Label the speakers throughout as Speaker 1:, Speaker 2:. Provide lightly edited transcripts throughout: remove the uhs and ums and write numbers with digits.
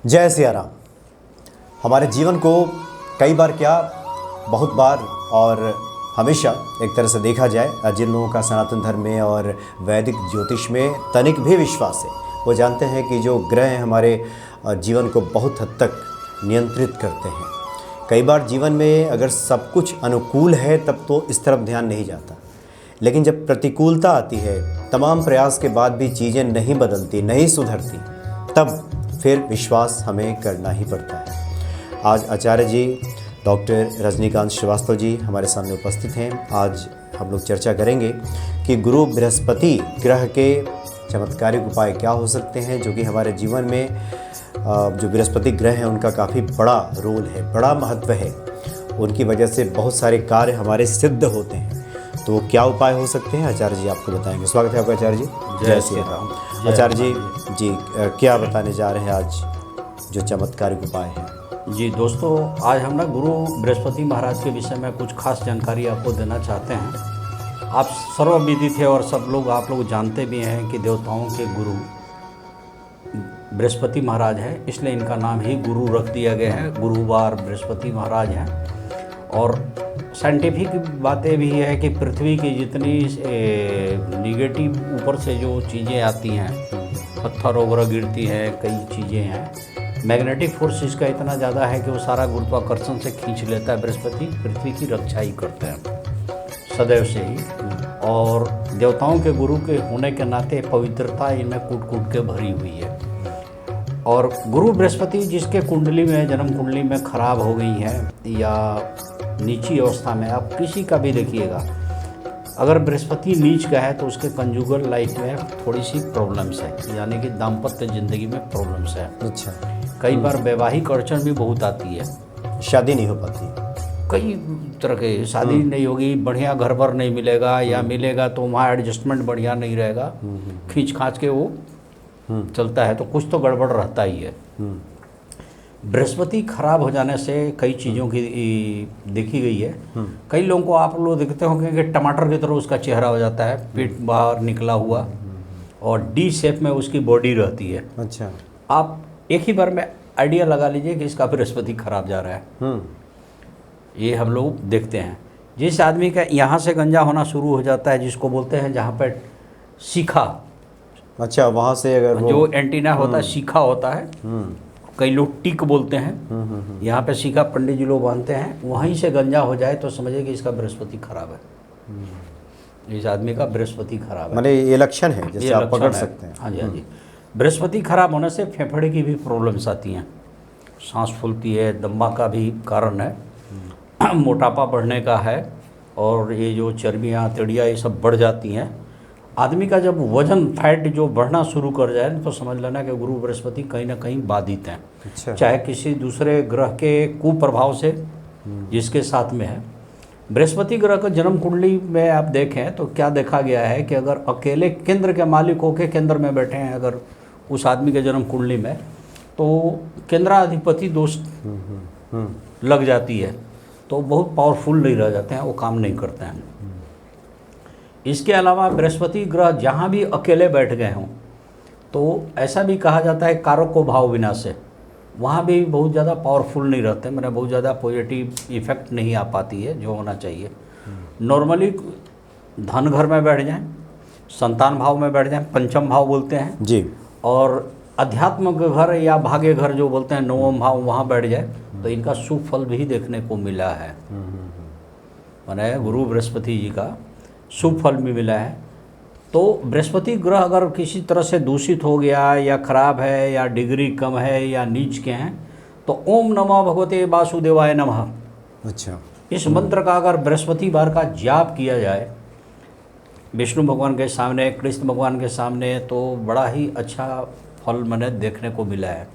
Speaker 1: जय सिया राम। हमारे जीवन को कई बार क्या बहुत बार और हमेशा एक तरह से देखा जाए, जिन लोगों का सनातन धर्म में और वैदिक ज्योतिष में तनिक भी विश्वास है, वो जानते हैं कि जो ग्रह हमारे जीवन को बहुत हद तक नियंत्रित करते हैं। कई बार जीवन में अगर सब कुछ अनुकूल है तब तो इस तरफ ध्यान नहीं जाता, लेकिन जब प्रतिकूलता आती है, तमाम प्रयास के बाद भी चीज़ें नहीं बदलती, नहीं सुधरती, तब फिर विश्वास हमें करना ही पड़ता है। आज आचार्य जी डॉक्टर रजनीकांत श्रीवास्तव जी हमारे सामने उपस्थित हैं। आज हम लोग चर्चा करेंगे कि गुरु बृहस्पति ग्रह के चमत्कारिक उपाय क्या हो सकते हैं, जो कि हमारे जीवन में जो बृहस्पति ग्रह हैं उनका काफ़ी बड़ा रोल है, बड़ा महत्व है। उनकी वजह से बहुत सारे कार्य हमारे सिद्ध होते हैं। तो वो क्या उपाय हो सकते हैं, आचार्य जी आपको बताएंगे। स्वागत है आपका आचार्य जी।
Speaker 2: जय श्री राम।
Speaker 1: आचार्य जी क्या बताने जा रहे हैं आज जो चमत्कारिक उपाय हैं?
Speaker 2: जी दोस्तों, आज हम ना गुरु बृहस्पति महाराज के विषय में कुछ खास जानकारी आपको देना चाहते हैं। आप सर्वविदित थे और सब लोग आप लोग जानते भी हैं कि देवताओं के गुरु बृहस्पति महाराज हैं, इसलिए इनका नाम ही गुरु रख दिया गया है। गुरुवार बृहस्पति महाराज हैं। और साइंटिफिक बातें भी है कि पृथ्वी की जितनी निगेटिव ऊपर से जो चीज़ें आती हैं, पत्थर वगैरह गिरती हैं, कई चीज़ें हैं, मैग्नेटिक फोर्स इसका इतना ज़्यादा है कि वो सारा गुरुत्वाकर्षण से खींच लेता है। बृहस्पति पृथ्वी की रक्षा ही करते हैं सदैव से ही। और देवताओं के गुरु के होने के नाते पवित्रता इनमें कूट कूट के भरी हुई है। और गुरु बृहस्पति जिसके कुंडली में, जन्म कुंडली में खराब हो गई है या नीची अवस्था में, आप किसी का भी देखिएगा, अगर बृहस्पति नीच का है तो उसके कंजुगल लाइफ में थोड़ी सी प्रॉब्लम्स है, यानी कि दाम्पत्य जिंदगी में प्रॉब्लम्स है।
Speaker 1: अच्छा।
Speaker 2: कई बार वैवाहिक अड़चन भी बहुत आती है,
Speaker 1: शादी नहीं हो पाती,
Speaker 2: कई तरह के शादी नहीं होगी, बढ़िया घर पर नहीं मिलेगा, या मिलेगा तो वहाँ एडजस्टमेंट बढ़िया नहीं रहेगा, खींच खांच के वो चलता है, तो कुछ तो गड़बड़ रहता ही है। बृहस्पति खराब हो जाने से कई चीज़ों की देखी गई है। कई लोगों को आप लोग देखते होंगे कि टमाटर की तरह उसका चेहरा हो जाता है, पेट बाहर निकला हुआ और डी शेप में उसकी बॉडी रहती है।
Speaker 1: अच्छा।
Speaker 2: आप एक ही बार में आइडिया लगा लीजिए कि इसका बृहस्पति खराब जा रहा है। ये हम लोग देखते हैं। जिस आदमी का यहाँ से गंजा होना शुरू हो जाता है, जिसको बोलते हैं जहाँ पर शिखा,
Speaker 1: अच्छा, वहाँ से अगर
Speaker 2: जो एंटीना होता है शिखा होता है, कई लोग टिक बोलते हैं, यहाँ पे शिखा पंडित जी लोग बांधते हैं, वहीं से गंजा हो जाए तो समझिए कि इसका बृहस्पति खराब है। इस आदमी का बृहस्पति खराब है,
Speaker 1: मतलब ये लक्षण है जिससे आप पकड़ सकते हैं।
Speaker 2: हाँ जी, हाँ जी। बृहस्पति खराब होने से फेफड़े की भी प्रॉब्लम्स आती हैं, सांस फूलती है, दम्मा का भी कारण है, मोटापा बढ़ने का है, और ये जो चर्बियाँ तिड़ियाँ ये सब बढ़ जाती हैं। आदमी का जब वजन फैट जो बढ़ना शुरू कर जाए तो समझ लेना कि गुरु बृहस्पति कहीं ना कहीं बाधित हैं।
Speaker 1: अच्छा।
Speaker 2: चाहे किसी दूसरे ग्रह के कुप्रभाव से जिसके साथ में है। बृहस्पति ग्रह का जन्म कुंडली में आप देखें तो क्या देखा गया है कि अगर अकेले केंद्र के मालिक होकर केंद्र में बैठे हैं अगर उस आदमी के जन्म कुंडली में, तो केंद्राधिपति दोष लग जाती है, तो बहुत पावरफुल नहीं रह जाते हैं, वो काम नहीं करते हैं। इसके अलावा बृहस्पति ग्रह जहाँ भी अकेले बैठ गए हों तो ऐसा भी कहा जाता है कारक को भाव विनाश से, वहाँ भी बहुत ज़्यादा पावरफुल नहीं रहते, मैंने बहुत ज़्यादा पॉजिटिव इफेक्ट नहीं आ पाती है जो होना चाहिए। नॉर्मली धन घर में बैठ जाएं, संतान भाव में बैठ जाएं, पंचम भाव बोलते हैं
Speaker 1: जी, और
Speaker 2: अध्यात्म घर या भाग्य घर जो बोलते हैं नवम भाव, वहाँ बैठ जाए तो इनका शुभ फल भी देखने को मिला है। मैंने गुरु बृहस्पति जी का शुभ फल भी मिला है। तो बृहस्पति ग्रह अगर किसी तरह से दूषित हो गया या खराब है या डिग्री कम है या नीच के हैं तो ओम नमः भगवते वासुदेवाय नमः,
Speaker 1: अच्छा,
Speaker 2: इस मंत्र का अगर बृहस्पतिवार का जाप किया जाए विष्णु भगवान के सामने, कृष्ण भगवान के सामने, तो बड़ा ही अच्छा फल मैंने देखने को मिला है।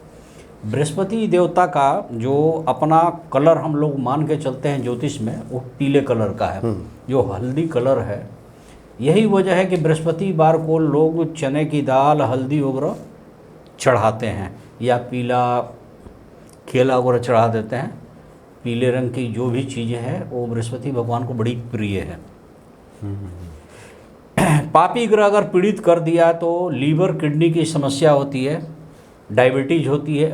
Speaker 2: बृहस्पति देवता का जो अपना कलर हम लोग मान के चलते हैं ज्योतिष में, वो पीले कलर का है, जो हल्दी कलर है। यही वजह है कि बृहस्पतिवार को लोग चने की दाल, हल्दी वगैरह चढ़ाते हैं या पीला केला वगैरह चढ़ा देते हैं। पीले रंग की जो भी चीज़ें हैं वो बृहस्पति भगवान को बड़ी प्रिय है। पापी ग्रह अगर पीड़ित कर दिया तो लीवर किडनी की समस्या होती है, डायबिटीज होती है,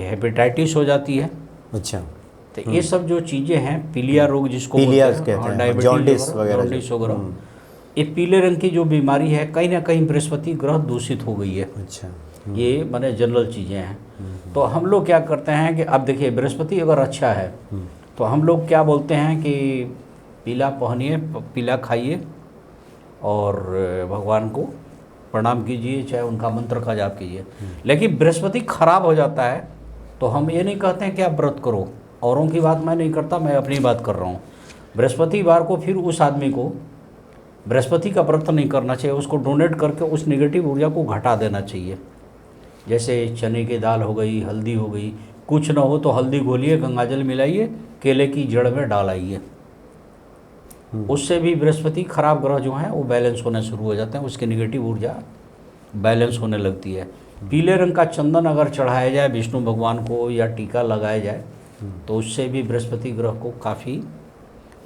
Speaker 2: हेपेटाइटिस हो जाती है।
Speaker 1: अच्छा।
Speaker 2: तो ये सब जो चीज़ें हैं, पीलिया रोग जिसको
Speaker 1: पीलिया
Speaker 2: बोलते हैं,
Speaker 1: कहते हैं,
Speaker 2: डायबिटीज
Speaker 1: जॉन्डिस वगैरह
Speaker 2: जॉन्डिस वगैरह, ये पीले रंग की जो बीमारी है कहीं ना कहीं बृहस्पति ग्रह दूषित हो गई है।
Speaker 1: अच्छा।
Speaker 2: ये माने जनरल चीज़ें हैं। तो हम लोग क्या करते हैं कि अब देखिए बृहस्पति अगर अच्छा है तो हम लोग क्या बोलते हैं कि पीला पहनिए, पीला खाइए और भगवान को प्रणाम कीजिए, चाहे उनका मंत्र का जाप कीजिए। लेकिन बृहस्पति खराब हो जाता है तो हम ये नहीं कहते हैं कि आप व्रत करो, औरों की बात मैं नहीं करता, मैं अपनी बात कर रहा हूँ। बृहस्पतिवार को फिर उस आदमी को बृहस्पति का व्रत नहीं करना चाहिए, उसको डोनेट करके उस नेगेटिव ऊर्जा को घटा देना चाहिए। जैसे चने की दाल हो गई, हल्दी हो गई, कुछ ना हो तो हल्दी घोलिए, गंगाजल मिलाइए, केले की जड़ में डालाइए। उससे भी बृहस्पति खराब ग्रह जो हैं वो बैलेंस होने शुरू हो जाते हैं, उसकी नेगेटिव ऊर्जा बैलेंस होने लगती है। पीले रंग का चंदन अगर चढ़ाया जाए विष्णु भगवान को या टीका लगाया जाए तो उससे भी बृहस्पति ग्रह को काफ़ी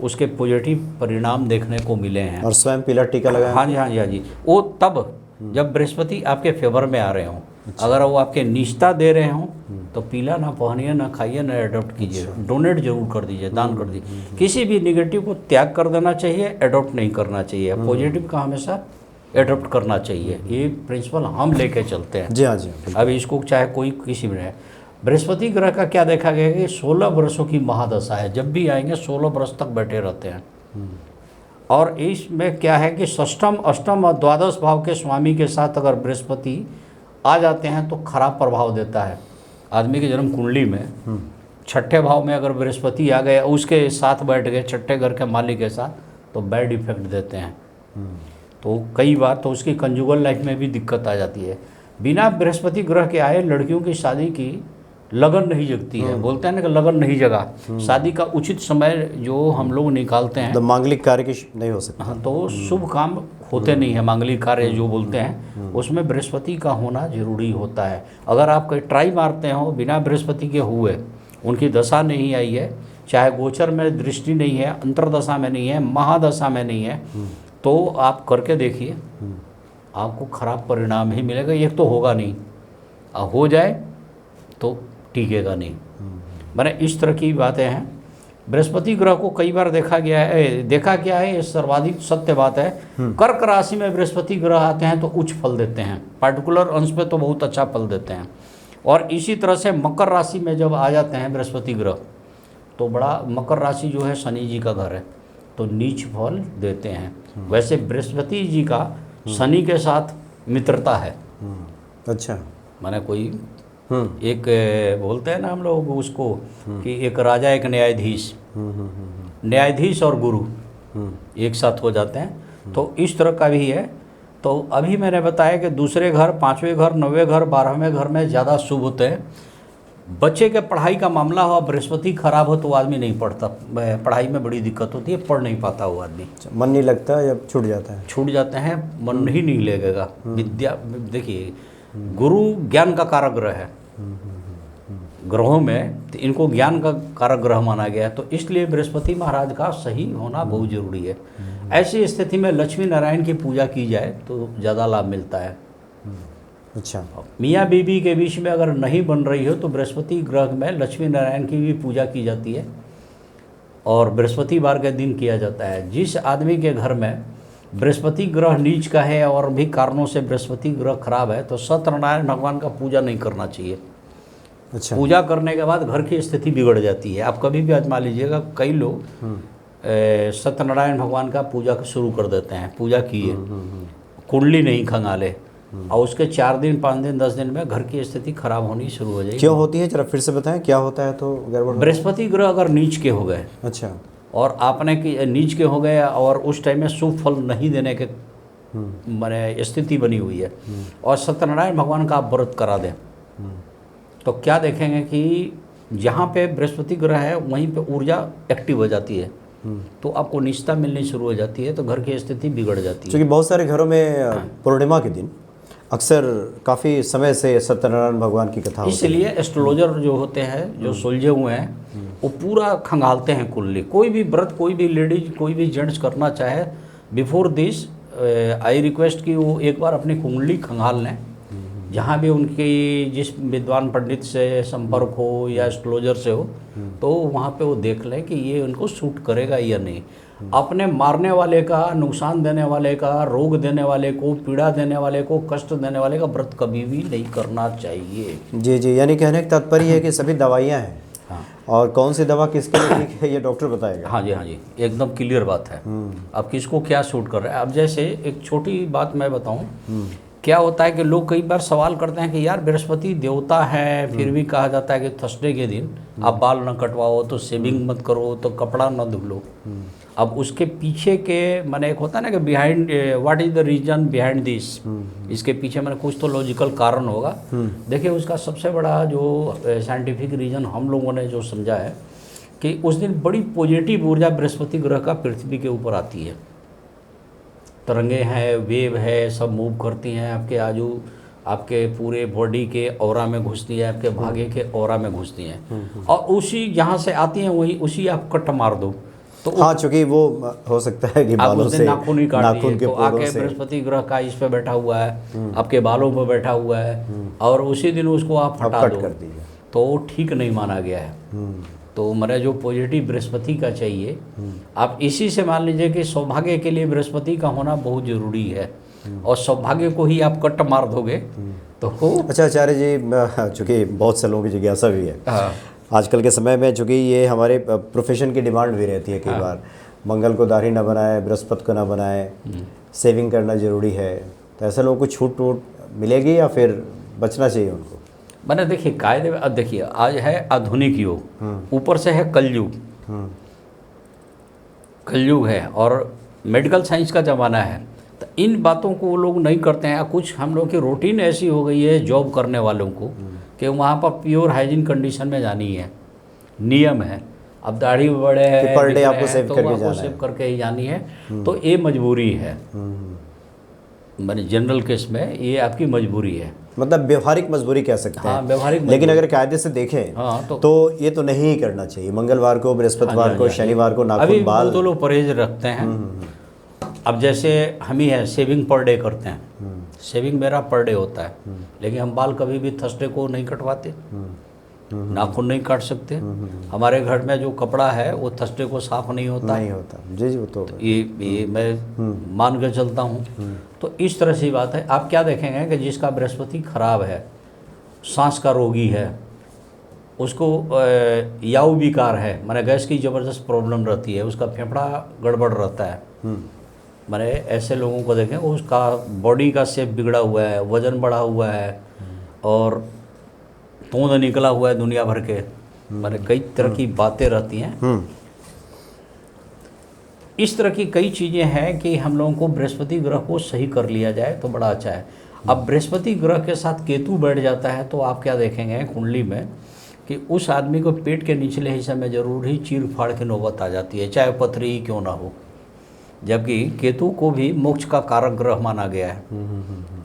Speaker 2: उसके पॉजिटिव परिणाम देखने को मिले हैं।
Speaker 1: और स्वयं पीला टीका लगाया?
Speaker 2: हाँ जी, हाँ जी, हाँ जी। वो तब जब बृहस्पति आपके फेवर में आ रहे हों। अच्छा। अगर वो आपके निष्ठा दे रहे हों तो पीला ना पहनिए, ना खाइए, ना एडॉप्ट कीजिए। डोनेट जरूर कर दीजिए, दान कर दीजिए। किसी भी निगेटिव को त्याग कर देना चाहिए, एडॉप्ट नहीं करना चाहिए। पॉजिटिव का हमेशा एडॉप्ट करना चाहिए। ये प्रिंसिपल हम लेके चलते हैं।
Speaker 1: जी हाँ, जी।
Speaker 2: अब इसको चाहे कोई किसी में है। बृहस्पति ग्रह का क्या देखा गया कि 16 वर्षों की महादशा है, जब भी आएंगे 16 वर्ष तक बैठे रहते हैं। और इसमें क्या है कि षष्ठम, अष्टम और द्वादश भाव के स्वामी के साथ अगर बृहस्पति आ जाते हैं तो खराब प्रभाव देता है। आदमी की जन्म कुंडली में छठे भाव में अगर बृहस्पति आ गए, उसके साथ बैठ गए, छठे घर के मालिक के साथ, तो बैड इफेक्ट देते हैं। तो कई बार तो उसकी कंजुगल लाइफ में भी दिक्कत आ जाती है। बिना बृहस्पति ग्रह के आए लड़कियों की शादी की लगन नहीं जगती है। बोलते हैं ना कि लगन नहीं जगा। शादी का उचित समय जो हम लोग निकालते हैं,
Speaker 1: तो मांगलिक कार्य की नहीं हो सकता।
Speaker 2: हाँ, तो शुभ काम होते नहीं है। मांगलिक कार्य जो बोलते हैं उसमें बृहस्पति का होना जरूरी होता है। अगर आप कोई ट्राई मारते हो बिना बृहस्पति के हुए, उनकी दशा नहीं आई है, चाहे गोचर में दृष्टि नहीं है, अंतरदशा में नहीं है, महादशा में नहीं है, तो आप करके देखिए, आपको खराब परिणाम ही मिलेगा। एक तो होगा नहीं, हो जाए तो टिकेगा नहीं। मैंने इस तरह की बातें हैं। बृहस्पति ग्रह को कई बार देखा गया है, देखा क्या है, ये सर्वाधिक सत्य बात है। कर्क राशि में बृहस्पति ग्रह आते हैं तो उच्च फल देते हैं, पार्टिकुलर अंश पे तो बहुत अच्छा फल देते हैं। और इसी तरह से मकर राशि में जब आ जाते हैं बृहस्पति ग्रह तो बड़ा, मकर राशि जो है शनि जी का घर है, तो नीच फल देते हैं। वैसे बृहस्पति जी का शनि के साथ मित्रता है।
Speaker 1: अच्छा।
Speaker 2: माने कोई एक बोलते हैं ना हम लोग उसको कि एक राजा एक न्यायाधीश, न्यायाधीश और गुरु एक साथ हो जाते हैं, तो इस तरह का भी है। तो अभी मैंने बताया कि दूसरे घर, पांचवें घर, 9वें घर, 12वें घर में ज़्यादा शुभ होते हैं। बच्चे के पढ़ाई का मामला हो, बृहस्पति खराब हो तो आदमी नहीं पढ़ता, पढ़ाई में बड़ी दिक्कत होती है, पढ़ नहीं पाता वो आदमी।
Speaker 1: मन नहीं लगता या छूट जाता है? छूट
Speaker 2: जाते हैं, मन ही नहीं लगेगा। विद्या, देखिए गुरु ज्ञान का कारक ग्रह है ग्रहों में, तो इनको ज्ञान का कारक ग्रह माना गया है, तो इसलिए बृहस्पति महाराज का सही होना बहुत जरूरी है। ऐसी स्थिति में लक्ष्मी नारायण की पूजा की जाए तो ज़्यादा लाभ मिलता है।
Speaker 1: अच्छा।
Speaker 2: मियाँ बीबी के बीच में अगर नहीं बन रही हो तो बृहस्पति ग्रह में लक्ष्मी नारायण की भी पूजा की जाती है और बृहस्पतिवार के दिन किया जाता है। जिस आदमी के घर में बृहस्पति ग्रह नीच का है और भी कारणों से बृहस्पति ग्रह खराब है तो सत्यनारायण भगवान का पूजा नहीं करना चाहिए।
Speaker 1: अच्छा।
Speaker 2: पूजा करने के बाद घर की स्थिति बिगड़ जाती है। आप कभी भी आजमा लीजिएगा, कई लोग सत्यनारायण भगवान का पूजा शुरू कर देते हैं, पूजा किए, कुंडली नहीं खंगाले, और उसके 4 दिन, 5 दिन, 10 दिन में घर की स्थिति खराब होनी शुरू हो जाएगी।
Speaker 1: क्यों होती है, जरा फिर से बताएं क्या होता है? तो गड़बड़,
Speaker 2: बृहस्पति ग्रह अगर नीच के हो गए,
Speaker 1: अच्छा,
Speaker 2: और आपने कि नीच के हो गए और उस टाइम में शुभ फल नहीं देने के माने स्थिति बनी हुई है, और सत्यनारायण भगवान का आप व्रत करा दें, तो क्या देखेंगे कि जहाँ पे बृहस्पति ग्रह है वहीं पे ऊर्जा एक्टिव हो जाती है, तो आपको निष्ठा मिलनी शुरू हो जाती है, तो घर की स्थिति बिगड़ जाती है।
Speaker 1: क्योंकि बहुत सारे घरों में पूर्णिमा के दिन अक्सर काफ़ी समय से सत्यनारायण भगवान की कथा,
Speaker 2: इसलिए एस्ट्रोलॉजर जो होते हैं, जो सुलझे हुए हैं, वो पूरा खंगालते हैं कुंडली। कोई भी व्रत, कोई भी लेडीज, कोई भी जेंट्स करना चाहे, बिफोर दिस आई रिक्वेस्ट कि वो एक बार अपनी कुंडली खंगाल लें, जहाँ भी उनकी जिस विद्वान पंडित से संपर्क हो या एस्ट्रोलॉजर से हो, तो वहाँ पे वो देख लें कि ये उनको सूट करेगा या नहीं। अपने मारने वाले का, नुकसान देने वाले का, रोग देने वाले को, पीड़ा देने वाले को, कष्ट देने वाले का व्रत कभी भी नहीं करना चाहिए।
Speaker 1: जी जी, यानी कहने का तात्पर्य है कि सभी दवाइयाँ हैं।
Speaker 2: हाँ,
Speaker 1: और कौन सी दवा किसके लिए ठीक है ये डॉक्टर बताएगा।
Speaker 2: हाँ जी, एकदम क्लियर बात है। अब किसको क्या सूट कर रहा है। अब जैसे एक छोटी बात मैं बताऊं, क्या होता है कि लोग कई बार सवाल करते हैं कि यार बृहस्पति देवता है, फिर भी कहा जाता है कि थर्सडे के दिन आप बाल न कटवाओ, तो शेविंग मत करो, तो कपड़ा न धुलो। अब उसके पीछे के मैंने एक होता है ना कि behind what is the reason behind this, इसके पीछे मैंने कुछ तो लॉजिकल कारण होगा। देखिए उसका सबसे बड़ा जो साइंटिफिक रीजन हम लोगों ने जो समझा है कि उस दिन बड़ी पॉजिटिव ऊर्जा बृहस्पति ग्रह का पृथ्वी के ऊपर आती है। तरंगे हैं, वेव है, सब मूव करती हैं आपके आजू, आपके पूरे बॉडी के ऑरा में घुसती है, आपके भाग्य के ऑरा में घुसती हैं, और उसी जहाँ से आती हैं वही उसी आप कट मार दो तो
Speaker 1: हाँ, चूंकि वो हो सकता है कि बालों से
Speaker 2: नाखून ही काट दिए,
Speaker 1: के
Speaker 2: तो आके बृहस्पति ग्रह का इस पे बैठा हुआ है, आपके बालों पे बैठा हुआ है, और उसी दिन उसको आप हटा दो, तो वो ठीक नहीं माना गया है। तो मेरा जो पॉजिटिव बृहस्पति का चाहिए, आप इसी से मान लीजिए कि सौभाग्य के लिए बृहस्पति का होना बहुत जरूरी है, और सौभाग्य को ही आप कट मार दोगे तो
Speaker 1: अच्छा आचार्य जी, चूँकि बहुत से लोगों की जिज्ञासा भी है आजकल के समय में, चूँकि ये हमारे प्रोफेशन की डिमांड भी रहती है कई बार, मंगल को दाढ़ी ना बनाए, बृहस्पति को ना बनाए, सेविंग करना जरूरी है, तो ऐसे लोगों को छूट वूट मिलेगी या फिर बचना चाहिए उनको?
Speaker 2: मैंने देखिए कायदे में, अब देखिए आज है आधुनिक युग, ऊपर से है कलयुग, कलयुग है और मेडिकल साइंस का ज़माना है, तो इन बातों को वो लोग नहीं करते हैं। कुछ हम लोग की रूटीन ऐसी हो गई है जॉब करने वालों को कि वहाँ पर प्योर हाइजीन कंडीशन में जानी है, नियम है। अब दाढ़ी बड़े है
Speaker 1: पर डे आपको सेव
Speaker 2: तो
Speaker 1: करके
Speaker 2: आपको
Speaker 1: जाना
Speaker 2: सेव करके ही जानी है, तो ये मजबूरी है। मैंने जनरल केस में ये आपकी मजबूरी है,
Speaker 1: मतलब व्यवहारिक मजबूरी कह सकते हैं।
Speaker 2: हाँ, व्यवहारिक
Speaker 1: लेकिन अगर कायदे से देखें तो ये तो नहीं करना चाहिए। मंगलवार को, बृहस्पतिवार को, शनिवार को नाखून बाल,
Speaker 2: तो लोग परहेज रखते हैं। अब जैसे हम ही है शेविंग पर डे करते हैं, शेविंग मेरा पर डे होता है, लेकिन हम बाल कभी भी थर्सडे को नहीं कटवाते, नाखून नहीं काट सकते। हमारे घर में जो कपड़ा है वो थर्सडे को साफ नहीं होता,
Speaker 1: जी वो तो
Speaker 2: ये मैं मान के चलता हूँ। तो इस तरह से बात है। आप क्या देखेंगे कि जिसका बृहस्पति खराब है, सांस का रोगी है, उसको याऊ विकार है, माने गैस की ज़बरदस्त प्रॉब्लम रहती है, उसका फेफड़ा गड़बड़ रहता है, माने ऐसे लोगों को देखें उसका बॉडी का शेप बिगड़ा हुआ है, वज़न बढ़ा हुआ है, और तोंद निकला हुआ है दुनिया भर के, माने कई तरह की बातें रहती हैं। इस तरह की कई चीज़ें हैं कि हम लोगों को बृहस्पति ग्रह को सही कर लिया जाए तो बड़ा अच्छा है। अब बृहस्पति ग्रह के साथ केतु बैठ जाता है तो आप क्या देखेंगे कुंडली में कि उस आदमी को पेट के निचले हिस्से में जरूर ही चीर फाड़ की नौबत आ जाती है, चाहे पथरी ही क्यों ना हो। जबकि केतु को भी मोक्ष का कारक ग्रह माना गया है,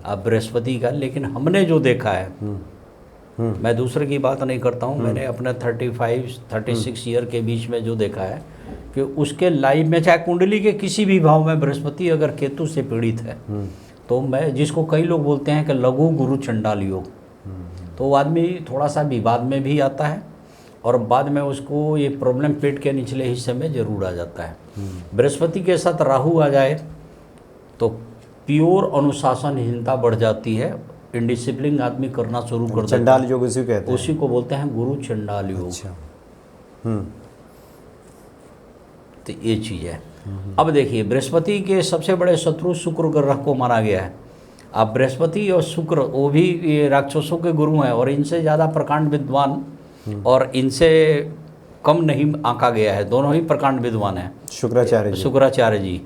Speaker 2: अब बृहस्पति का। लेकिन हमने जो देखा है, मैं दूसरे की बात नहीं करता हूँ, मैंने अपने 35-36 ईयर के बीच में जो देखा है कि उसके लाइफ में चाहे कुंडली के किसी भी भाव में बृहस्पति अगर केतु से पीड़ित है, तो मैं जिसको कई लोग बोलते हैं कि लघु गुरु चंडाल योग, तो वो आदमी थोड़ा सा विवाद में भी आता है और बाद में उसको ये प्रॉब्लम पेट के निचले हिस्से में जरूर आ जाता है। बृहस्पति के साथ राहु आ जाए तो प्योर अनुशासनहीनता बढ़ जाती है, इनडिसिप्लिन आदमी करना शुरू कर देता है।
Speaker 1: चंडाल योग उसी को कहते हैं,
Speaker 2: उसी को बोलते हैं गुरु चंडाल योग।
Speaker 1: अच्छा।
Speaker 2: तो ये चीज़ है। अब देखिए बृहस्पति के सबसे बड़े शत्रु शुक्र ग्रह को माना गया है। अब बृहस्पति और शुक्र वो भी ये राक्षसों के गुरु हैं और इनसे ज़्यादा प्रकांड विद्वान और इनसे कम नहीं आंका गया है, दोनों ही प्रकांड विद्वान हैं, शुक्राचार्य जी।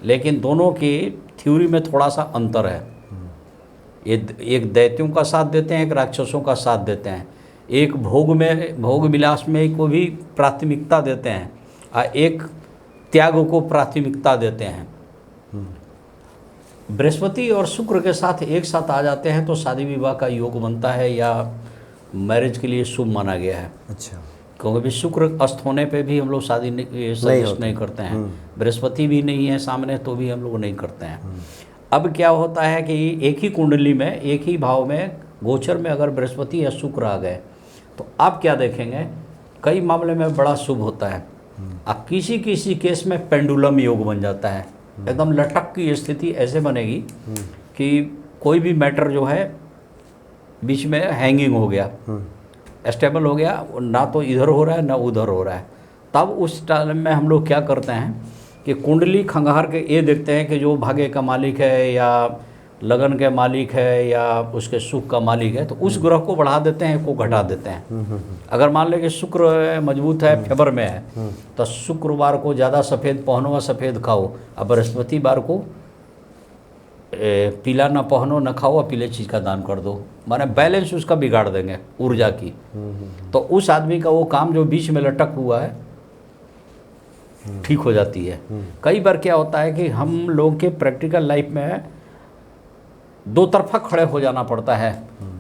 Speaker 2: लेकिन दोनों की थ्योरी में थोड़ा सा अंतर है। ये एक दैत्यों का साथ देते हैं, एक राक्षसों का साथ देते हैं, एक भोग विलास में को भी प्राथमिकता देते हैं और एक त्याग को प्राथमिकता देते हैं। बृहस्पति और शुक्र के साथ एक साथ आ जाते हैं तो शादी विवाह का योग बनता है या मैरिज के लिए शुभ माना गया है।
Speaker 1: अच्छा।
Speaker 2: क्योंकि भी शुक्र अस्त होने पे भी हम लोग शादी सजेस्ट नहीं करते हैं, बृहस्पति भी नहीं है सामने तो भी हम लोग नहीं करते हैं। अब क्या होता है कि एक ही कुंडली में एक ही भाव में गोचर में अगर बृहस्पति या शुक्र आ गए तो आप क्या देखेंगे, कई मामले में बड़ा शुभ होता है। अब किसी किसी केस में पेंडुलम योग बन जाता है, एकदम लटक की स्थिति ऐसे बनेगी कि कोई भी मैटर जो है बीच में हैंगिंग हो गया, स्टेबल हो गया, ना तो इधर हो रहा है ना उधर हो रहा है। तब उस टाइम में हम लोग क्या करते हैं कि कुंडली खंगार के ये देखते हैं कि जो भाग्य का मालिक है या लगन के मालिक है या उसके सुख का मालिक है, तो उस ग्रह को बढ़ा देते हैं, को घटा देते हैं। अगर मान लें कि शुक्र मजबूत है, फेवर में है, तो शुक्रवार को ज़्यादा सफ़ेद पहनो और सफ़ेद खाओ, और बृहस्पतिवार को पीला ना पहनो ना खाओ और पीले चीज़ का दान कर दो। माने बैलेंस उसका बिगाड़ देंगे ऊर्जा की। तो उस आदमी का वो काम जो बीच में लटक हुआ है ठीक हो जाती है। कई बार क्या होता है कि हम लोग के प्रैक्टिकल लाइफ में दो तरफा खड़े हो जाना पड़ता है,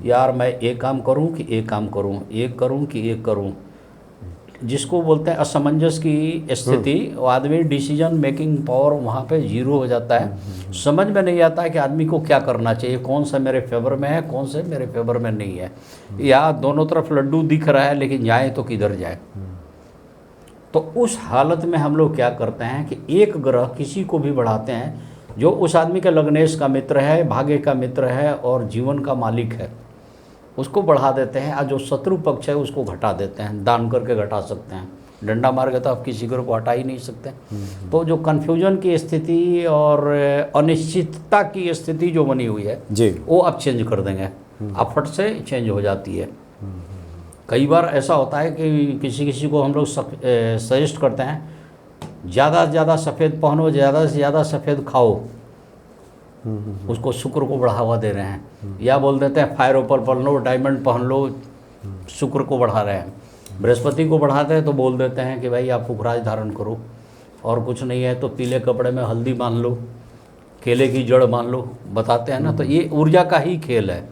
Speaker 2: यार मैं एक काम करूं कि एक काम करूं, एक करूं कि एक करूं, जिसको बोलते हैं असमंजस की स्थिति। वो आदमी डिसीजन मेकिंग पावर वहाँ पे जीरो हो जाता है। समझ में नहीं आता है कि आदमी को क्या करना चाहिए, कौन सा मेरे फेवर में है, कौन से मेरे फेवर में नहीं है, या दोनों तरफ लड्डू दिख रहा है लेकिन जाए तो किधर जाए। तो उस हालत में हम लोग क्या करते हैं कि एक ग्रह किसी को भी बढ़ाते हैं जो उस आदमी के लग्नेश का मित्र है, भाग्य का मित्र है और जीवन का मालिक है, उसको बढ़ा देते हैं। और जो शत्रु पक्ष है उसको घटा देते हैं। दान करके घटा सकते हैं, डंडा मार के तो आप किसी को हटा ही नहीं सकते। तो जो कन्फ्यूजन की स्थिति और अनिश्चितता की स्थिति जो बनी हुई है
Speaker 1: जी, वो
Speaker 2: आप चेंज कर देंगे, आप फट से चेंज हो जाती है। कई बार ऐसा होता है कि किसी को हम लोग सजेस्ट करते हैं ज़्यादा से ज़्यादा सफ़ेद पहनो, ज़्यादा से ज़्यादा सफ़ेद खाओ, उसको शुक्र को बढ़ावा दे रहे हैं। या बोल देते हैं फायर ओपल पहन लो, डायमंड पहन लो, शुक्र को बढ़ा रहे हैं। बृहस्पति को बढ़ाते हैं तो बोल देते हैं कि भाई आप पुखराज धारण करो, और कुछ नहीं है तो पीले कपड़े में हल्दी बांध लो, केले की जड़ बांध लो, बताते हैं ना। तो ये ऊर्जा का ही खेल है।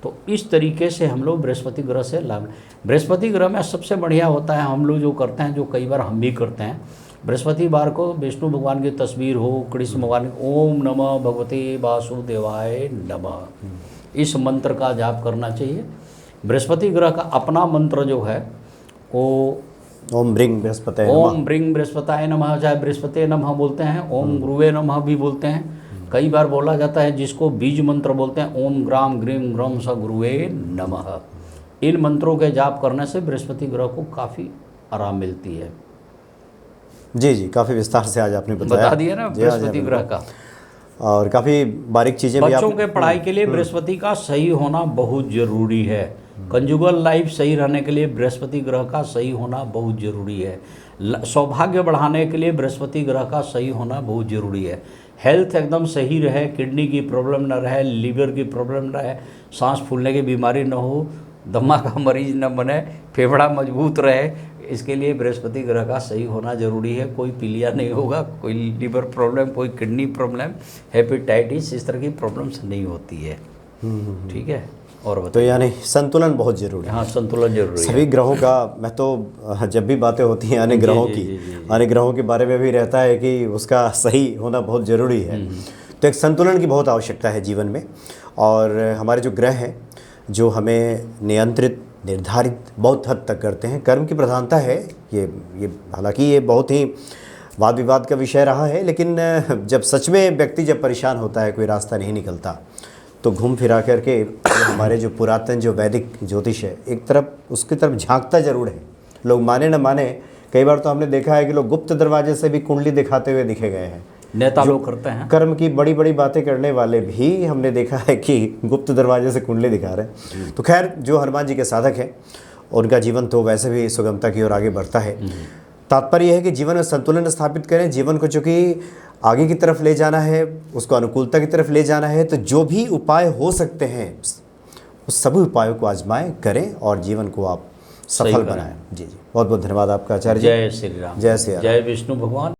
Speaker 2: तो इस तरीके से हम लोग बृहस्पति ग्रह से लाभ, बृहस्पति ग्रह में सबसे बढ़िया होता है हम लोग जो करते हैं, जो कई बार हम भी करते हैं, बृहस्पतिवार को विष्णु भगवान की तस्वीर हो, कृष्ण भगवान, ओम नमः भगवते वासुदेवाय नमः, इस मंत्र का जाप करना चाहिए। बृहस्पति ग्रह का अपना मंत्र जो है वो
Speaker 1: ओम ब्रिंग बृहस्पति,
Speaker 2: ओम ब्रिंग बृहस्पताय नमः, चाहे बृहस्पति नमः बोलते हैं, ओम गुरुवे नमः भी बोलते हैं। कई बार बोला जाता है जिसको बीज मंत्र बोलते हैं, ओम ग्राम ग्रीम ग्रम स गुरुवे नमः। इन मंत्रों के जाप करने से बृहस्पति ग्रह को काफ़ी आराम मिलती है।
Speaker 1: जी जी, काफ़ी विस्तार से आज आपने बता
Speaker 2: दिया ना बृहस्पति ग्रह का,
Speaker 1: और काफ़ी बारीक चीज़ें भी।
Speaker 2: बच्चों के पढ़ाई के लिए बृहस्पति का सही होना बहुत जरूरी है। कंजुगल लाइफ सही रहने के लिए बृहस्पति ग्रह का सही होना बहुत जरूरी है। सौभाग्य बढ़ाने के लिए बृहस्पति ग्रह का सही होना बहुत जरूरी है। हेल्थ एकदम सही रहे, किडनी की प्रॉब्लम न रहे, लीवर की प्रॉब्लम न रहे, सांस फूलने की बीमारी न हो, दमा का मरीज न बने, फेफड़ा मजबूत रहे, इसके लिए बृहस्पति ग्रह का सही होना जरूरी है। कोई पीलिया नहीं होगा, कोई लीवर प्रॉब्लम, कोई किडनी प्रॉब्लम, हेपेटाइटिस, इस तरह की प्रॉब्लम्स नहीं होती है। ठीक है, और
Speaker 1: तो यानी संतुलन बहुत जरूरी है।
Speaker 2: हाँ, संतुलन जरूरी है
Speaker 1: सभी ग्रहों का। मैं तो जब भी बातें होती हैं अन्य ग्रहों की, अन्य ग्रहों के बारे में भी रहता है कि उसका सही होना बहुत ज़रूरी है। तो एक संतुलन की बहुत आवश्यकता है जीवन में। और हमारे जो ग्रह हैं जो हमें नियंत्रित, निर्धारित बहुत हद तक करते हैं। कर्म की प्रधानता है ये हालांकि ये बहुत ही वाद विवाद का विषय रहा है, लेकिन जब सच में व्यक्ति जब परेशान होता है, कोई रास्ता नहीं निकलता, तो घूम फिरा करके हमारे जो पुरातन जो वैदिक ज्योतिष है एक तरफ उसकी तरफ झांकता जरूर है। लोग माने न माने, कई बार तो हमने देखा है कि लोग गुप्त दरवाजे से भी कुंडली दिखाते हुए दिखे गए हैं।
Speaker 2: नेता लोग करते हैं,
Speaker 1: कर्म की बड़ी बड़ी बातें करने वाले भी हमने देखा है कि गुप्त दरवाजे से कुंडली दिखा रहे हैं। तो खैर, जो हनुमान जी के साधक हैं उनका जीवन तो वैसे भी सुगमता की ओर आगे बढ़ता है। तात्पर्य है कि जीवन में संतुलन स्थापित करें। जीवन को चूँकि आगे की तरफ ले जाना है, उसको अनुकूलता की तरफ ले जाना है, तो जो भी उपाय हो सकते हैं उस सभी उपायों को आजमाएं, करें और जीवन को आप सफल बनाएं। जी जी, बहुत बहुत धन्यवाद आपका आचार्य जी।
Speaker 2: जय श्री राम,
Speaker 1: जय श्री राम,
Speaker 2: जय विष्णु भगवान।